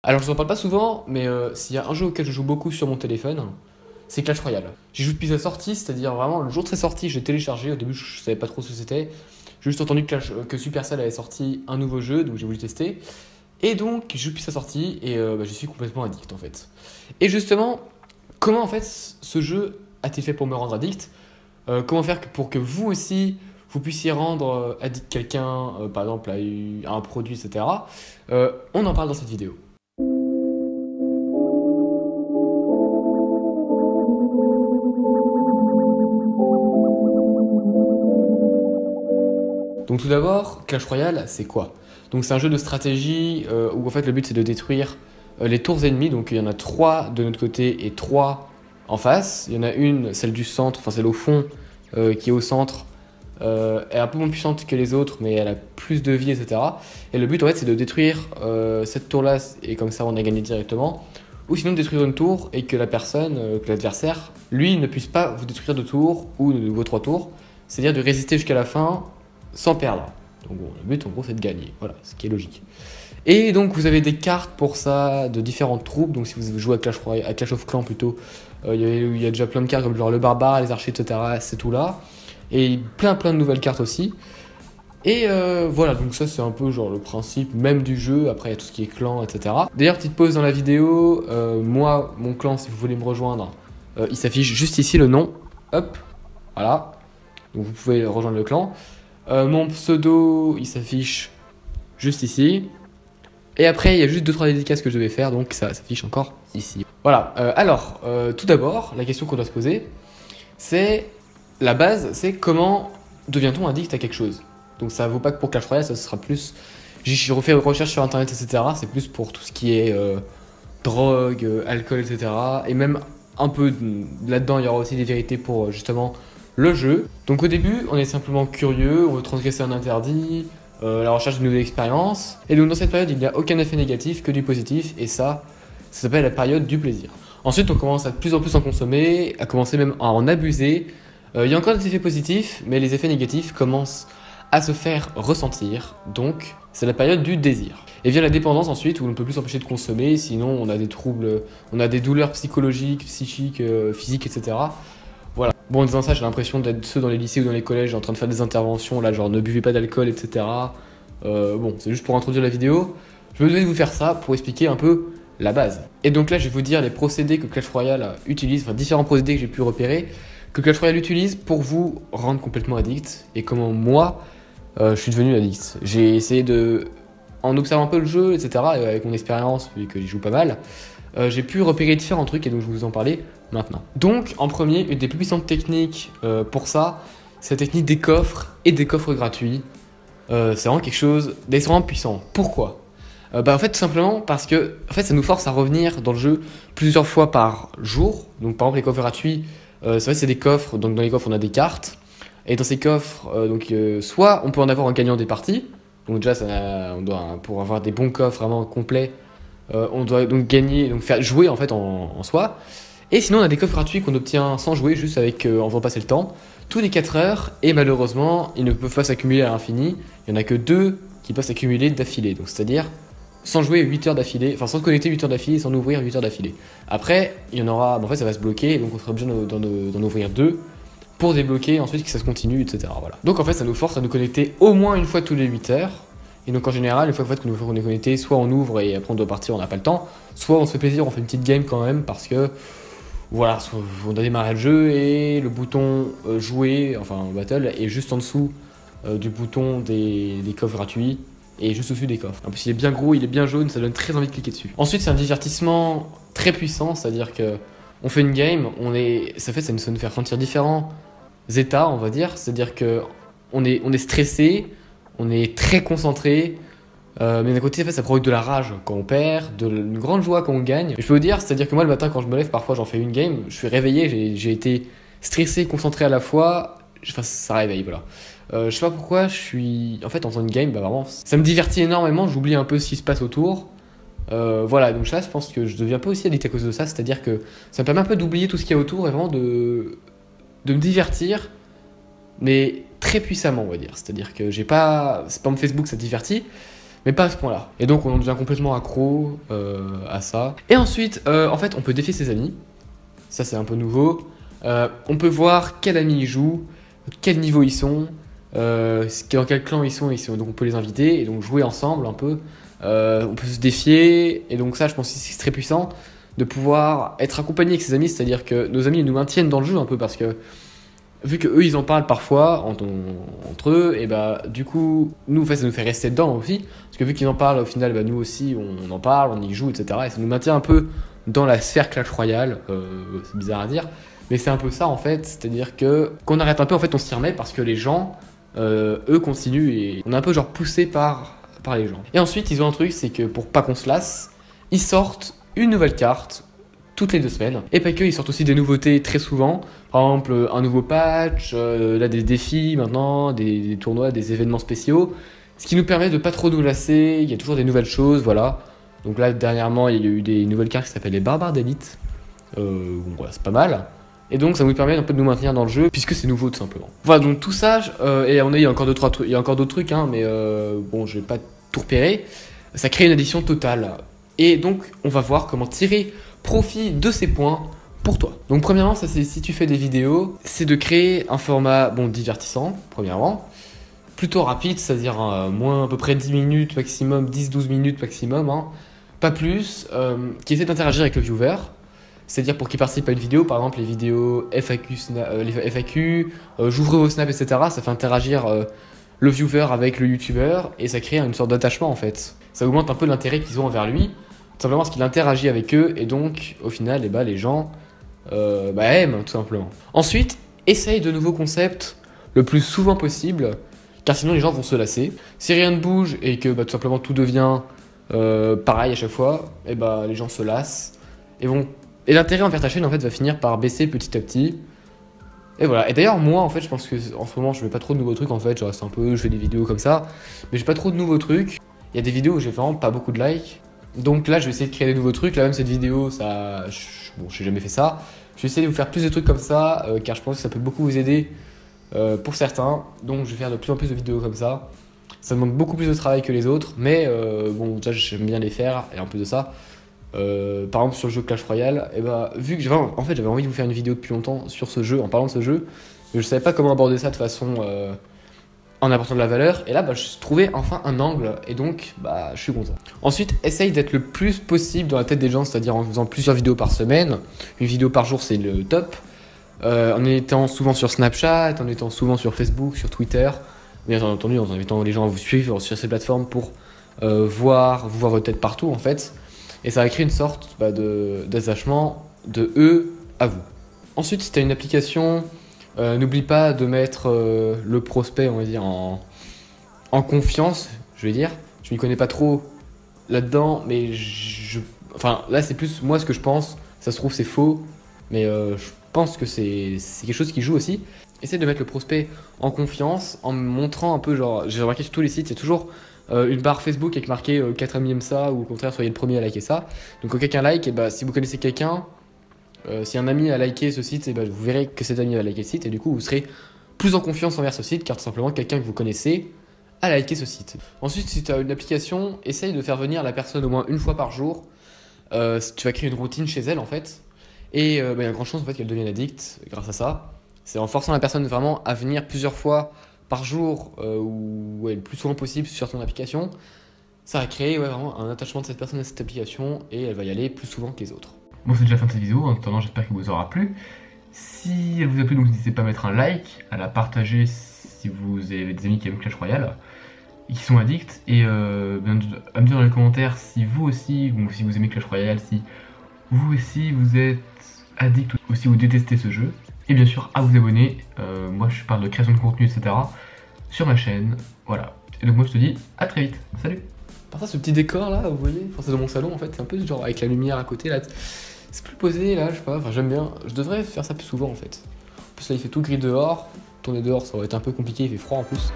Alors je vous en parle pas souvent, mais s'il y a un jeu auquel je joue beaucoup sur mon téléphone, c'est Clash Royale. J'y joue depuis sa sortie, c'est-à-dire vraiment le jour de sa sortie, j'ai téléchargé. Au début, je savais pas trop ce que c'était. J'ai juste entendu que Supercell avait sorti un nouveau jeu, donc j'ai voulu tester. Et donc, je joue depuis sa sortie et je suis complètement addict en fait. Et justement, comment en fait ce jeu a-t-il fait pour me rendre addict? Comment faire pour que vous aussi vous puissiez rendre addict quelqu'un, par exemple à un produit, etc. On en parle dans cette vidéo. Donc tout d'abord, Clash Royale, c'est quoi? Donc c'est un jeu de stratégie où en fait le but c'est de détruire les tours ennemies. Donc il y en a 3 de notre côté et 3 en face. Il y en a une, celle du centre, enfin celle au fond, qui est au centre. Elle est un peu moins puissante que les autres, mais elle a plus de vie, etc. Et le but en fait c'est de détruire cette tour-là, et comme ça on a gagné directement. Ou sinon de détruire une tour et que la personne, que l'adversaire, lui ne puisse pas vous détruire de tour ou de vos 3 tours. C'est-à-dire de résister jusqu'à la fin sans perdre. Donc bon, le but en gros c'est de gagner, voilà, ce qui est logique. Et donc vous avez des cartes pour ça de différentes troupes. Donc si vous jouez à Clash of Clans plutôt, il y a déjà plein de cartes comme genre le barbare, les archers, etc. C'est tout là. Et plein de nouvelles cartes aussi. Et voilà, donc ça c'est un peu genre le principe même du jeu. Après il y a tout ce qui est clan, etc. D'ailleurs, petite pause dans la vidéo, moi, mon clan, si vous voulez me rejoindre, il s'affiche juste ici le nom. Hop, voilà. Donc vous pouvez rejoindre le clan. Mon pseudo, il s'affiche juste ici. Et après, il y a juste 2-3 dédicaces que je devais faire, donc ça s'affiche encore ici. Voilà, alors, tout d'abord, la question qu'on doit se poser, c'est la base, c'est comment devient-on addict à quelque chose? Donc ça vaut pas que pour Clash Royale, ça sera plus... J'ai refait une recherche sur internet, etc. C'est plus pour tout ce qui est drogue, alcool, etc. Et même un peu là-dedans, il y aura aussi des vérités pour justement le jeu. Donc au début, on est simplement curieux, on veut transgresser un interdit, la recherche d'une nouvelle expérience. Et donc dans cette période, il n'y a aucun effet négatif, que du positif, et ça s'appelle la période du plaisir. Ensuite, on commence à de plus en plus en consommer, à commencer même à en abuser. Il y a encore des effets positifs, mais les effets négatifs commencent à se faire ressentir, donc c'est la période du désir. Et vient la dépendance ensuite, où on ne peut plus s'empêcher de consommer, sinon on a des troubles, on a des douleurs psychologiques, psychiques, physiques, etc. Voilà. Bon, en disant ça, j'ai l'impression d'être ceux dans les lycées ou dans les collèges en train de faire des interventions, là, genre ne buvez pas d'alcool, etc. Bon, c'est juste pour introduire la vidéo. Je me devais de vous faire ça pour expliquer un peu la base. Et donc là, je vais vous dire les procédés que Clash Royale utilise, enfin différents procédés que j'ai pu repérer, que Clash Royale utilise pour vous rendre complètement addict, et comment moi, je suis devenu addict. J'ai essayé de, en observant un peu le jeu, etc., et avec mon expérience, vu que j'y joue pas mal, j'ai pu repérer différents trucs et donc je vais vous en parler maintenant. Donc en premier, une des plus puissantes techniques pour ça, c'est la technique des coffres et des coffres gratuits. C'est vraiment quelque chose d'extrêmement puissant. Pourquoi? En fait tout simplement parce que en fait, ça nous force à revenir dans le jeu plusieurs fois par jour. Donc par exemple les coffres gratuits, c'est vrai c'est des coffres, donc dans les coffres on a des cartes. Et dans ces coffres, soit on peut en avoir en gagnant des parties. Donc déjà on doit, pour avoir des bons coffres vraiment complets, on doit donc gagner, donc faire jouer en fait en soi. Et sinon on a des coffres gratuits qu'on obtient sans jouer, juste avec en faisant passer le temps, tous les 4 heures, et malheureusement ils ne peuvent pas s'accumuler à l'infini. Il n'y en a que 2 qui peuvent s'accumuler d'affilée, donc c'est-à-dire sans jouer 8 heures d'affilée, enfin sans se connecter 8 heures d'affilée, sans ouvrir 8 heures d'affilée. Après, il y en aura, en fait ça va se bloquer, donc on sera obligé d'en ouvrir 2 pour débloquer, ensuite que ça se continue, etc. Voilà. Donc en fait ça nous force à nous connecter au moins une fois tous les 8 heures. Et donc en général, une fois qu'on est connecté, soit on ouvre et après on doit partir, on n'a pas le temps, soit on se fait plaisir, on fait une petite game quand même parce que voilà, on a démarré le jeu et le bouton jouer, enfin battle, est juste en dessous du bouton des coffres gratuits et juste au-dessus des coffres. En plus il est bien gros, il est bien jaune, ça donne très envie de cliquer dessus. Ensuite c'est un divertissement très puissant, c'est-à-dire que on fait une game, ça nous fait ressentir différents états, on va dire, c'est-à-dire que on est stressé, on est très concentré, mais d'un côté, en fait, ça provoque de la rage quand on perd, une grande joie quand on gagne. Et je peux vous dire, c'est-à-dire que moi, le matin, quand je me lève, parfois, j'en fais une game, je suis réveillé, j'ai été stressé, concentré à la fois, enfin, ça réveille, voilà. Je sais pas pourquoi, je suis... En fait, en faisant une game, vraiment, ça me divertit énormément, j'oublie un peu ce qui se passe autour. Voilà, donc là, je pense que je deviens pas aussi addict à cause de ça, c'est-à-dire que ça me permet un peu d'oublier tout ce qu'il y a autour et vraiment de me divertir, mais très puissamment, on va dire. C'est-à-dire que j'ai pas... C'est pas mon Facebook, ça divertit, mais pas à ce point-là. Et donc on en devient complètement accro à ça. Et ensuite, en fait, on peut défier ses amis. Ça, c'est un peu nouveau. On peut voir quel ami ils jouent, quel niveau ils sont, dans quel clan ils sont. Donc on peut les inviter et donc jouer ensemble un peu. On peut se défier. Et donc ça, je pense que c'est très puissant de pouvoir être accompagné avec ses amis. C'est-à-dire que nos amis ils nous maintiennent dans le jeu un peu parce que vu que eux ils en parlent parfois entre eux, et bah du coup nous en fait ça nous fait rester dedans aussi parce que vu qu'ils en parlent au final, bah, nous aussi on en parle, on y joue, etc. Et ça nous maintient un peu dans la sphère Clash Royale. C'est bizarre à dire, mais c'est un peu ça en fait. C'est-à-dire que qu'on arrête un peu, en fait on s'y remet parce que les gens eux continuent et on est un peu genre poussé par les gens. Et ensuite ils ont un truc, c'est que pour pas qu'on se lasse, ils sortent une nouvelle carte toutes les 2 semaines. Et pas que, ils sortent aussi des nouveautés très souvent. Par exemple, un nouveau patch, là des défis maintenant, des tournois, des événements spéciaux. Ce qui nous permet de pas trop nous lasser, il y a toujours des nouvelles choses, voilà. Donc là, dernièrement, il y a eu des nouvelles cartes qui s'appellent les barbares d'élite. Bon, voilà, c'est pas mal. Et donc ça nous permet un peu de nous maintenir dans le jeu, puisque c'est nouveau tout simplement. Voilà, donc tout ça, et il y a encore d'autres trucs, hein, mais bon, je vais pas tout repérer. Ça crée une addition totale. Et donc, on va voir comment tirer profit de ces points pour toi. Donc premièrement, ça c'est si tu fais des vidéos, c'est de créer un format divertissant, premièrement, plutôt rapide, c'est-à-dire moins à peu près 10 minutes maximum, 10-12 minutes maximum, hein, pas plus, qui essaie d'interagir avec le viewer, c'est-à-dire pour qu'il participe à une vidéo, par exemple les vidéos FAQ, j'ouvre vos snaps, etc. Ça fait interagir le viewer avec le youtubeur et ça crée une sorte d'attachement en fait. Ça augmente un peu l'intérêt qu'ils ont envers lui. Tout simplement parce qu'il interagit avec eux et donc au final les gens aiment tout simplement. Ensuite, essaye de nouveaux concepts le plus souvent possible car sinon les gens vont se lasser. Si rien ne bouge et que tout simplement tout devient pareil à chaque fois, et les gens se lassent et l'intérêt envers ta chaîne en fait va finir par baisser petit à petit. Et voilà. Et d'ailleurs moi en fait je pense que en ce moment je fais pas trop de nouveaux trucs en fait, je reste un peu, je fais des vidéos comme ça, mais j'ai pas trop de nouveaux trucs. Il y a des vidéos où j'ai vraiment pas beaucoup de likes. Donc là, je vais essayer de créer des nouveaux trucs. Là, même cette vidéo, j'ai jamais fait ça. Je vais essayer de vous faire plus de trucs comme ça, car je pense que ça peut beaucoup vous aider pour certains. Donc je vais faire de plus en plus de vidéos comme ça. Ça demande beaucoup plus de travail que les autres, mais bon, déjà j'aime bien les faire. Et en plus de ça, par exemple sur le jeu Clash Royale, vu que j'avais envie de vous faire une vidéo depuis longtemps sur ce jeu, en parlant de ce jeu, mais je savais pas comment aborder ça de façon en apportant de la valeur, et là je trouvais enfin un angle, et donc je suis content. Ensuite, essaye d'être le plus possible dans la tête des gens, c'est-à-dire en faisant plusieurs vidéos par semaine. Une vidéo par jour, c'est le top. En étant souvent sur Snapchat, en étant souvent sur Facebook, sur Twitter, bien entendu en invitant les gens à vous suivre sur ces plateformes pour voir votre tête partout en fait, et ça va créer une sorte d'attachement de eux à vous. Ensuite, si tu as une application, n'oublie pas de mettre le prospect, on va dire, en confiance, je vais dire. Je m'y connais pas trop là-dedans, mais enfin, là, c'est plus moi ce que je pense. Ça se trouve, c'est faux, mais je pense que c'est quelque chose qui joue aussi. Essaye de mettre le prospect en confiance en montrant un peu, genre, j'ai remarqué sur tous les sites, il y a toujours une barre Facebook avec marqué 4 amis aiment ça, ou au contraire, soyez le premier à liker ça. Donc, quand quelqu'un like, si vous connaissez quelqu'un, si un ami a liké ce site, vous verrez que cet ami a liké le site et du coup vous serez plus en confiance envers ce site car tout simplement quelqu'un que vous connaissez a liké ce site. Ensuite, si tu as une application, essaye de faire venir la personne au moins une fois par jour. Tu vas créer une routine chez elle en fait et il y a de grandes chances en fait, qu'elle devienne addict grâce à ça. C'est en forçant la personne vraiment à venir plusieurs fois par jour ou le plus souvent possible sur ton application. Ça va créer vraiment un attachement de cette personne à cette application et elle va y aller plus souvent que les autres. Bon, c'est déjà la fin de cette vidéo, en attendant j'espère qu'elle vous aura plu. Si elle vous a plu, donc n'hésitez pas à mettre un like, à la partager si vous avez des amis qui aiment Clash Royale et qui sont addicts, et à me dire dans les commentaires si vous aussi, ou si vous aimez Clash Royale, si vous aussi vous êtes addict ou si vous détestez ce jeu. Et bien sûr à vous abonner, moi je parle de création de contenu etc. sur ma chaîne, voilà. Et donc moi je te dis à très vite, salut. Par ça, ce petit décor là, vous voyez, enfin, c'est dans mon salon en fait, c'est un peu genre avec la lumière à côté là. C'est plus posé là, je sais pas, enfin j'aime bien. Je devrais faire ça plus souvent en fait. En plus là il fait tout gris dehors. Tourner dehors ça va être un peu compliqué, il fait froid en plus.